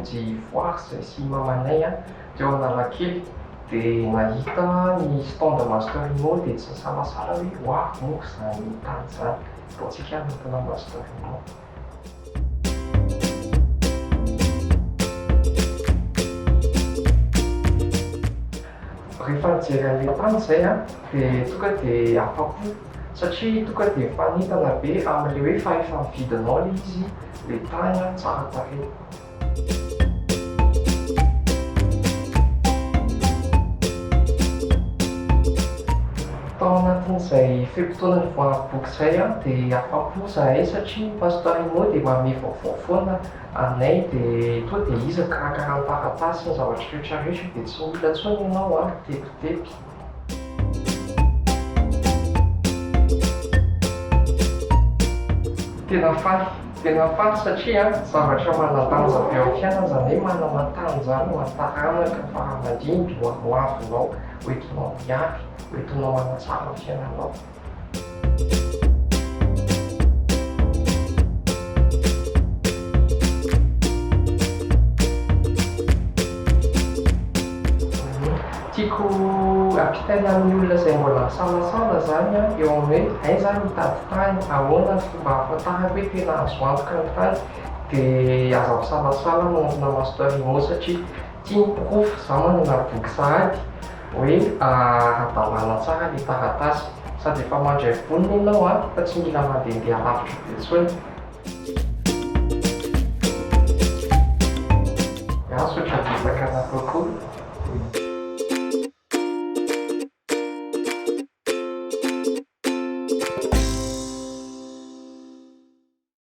namonjy voary zay sy mamanay teo Analakely dia nahita ny stand de master Renault dia tsy salasala hoe hoavy moa izany tany izany. Ataontsika anatina master Renault. Rehefa nijery an'ilay tany izay dia tonga dia afa-po satria tonga dia mifanintana be amin'ilay hoe fa efa mividinao ilay izy ilay tany tsara tarehy. Tao anatin'izay feim-potoana nivoahako boky izay dia afa-po zahay satria ny pasteur Renault dia manome vaovao foana anay dia toa dia izy karakara ny taratasy ny zavatra rehetrarehetra dia tsy mila intsony ianao mitepitepy. Tena faly satria zavatra manan-danja be ao amin'ny fiainana izany hoe manana tany izany ho an-taranaka faramandimby ho avinao hoentinao miafy, hoentinao manatsara ny fiainanao. Tiako ampitaina amin'ny olona izay mbola salasala zany eo amin'ny hoe aiza mitady tany, ahoana ny fomba ahafantarako hoe tena azo antoka ny tany dia aza misalasala manantona master Renault satria tia miprofo za manana boky sahady hoe ara-dalàna tsara ilay taratasy sady efa mandray vonona ianao fa tsy mila mandehandeha lavitra be intsony. Sotra betsaka anao kokoa.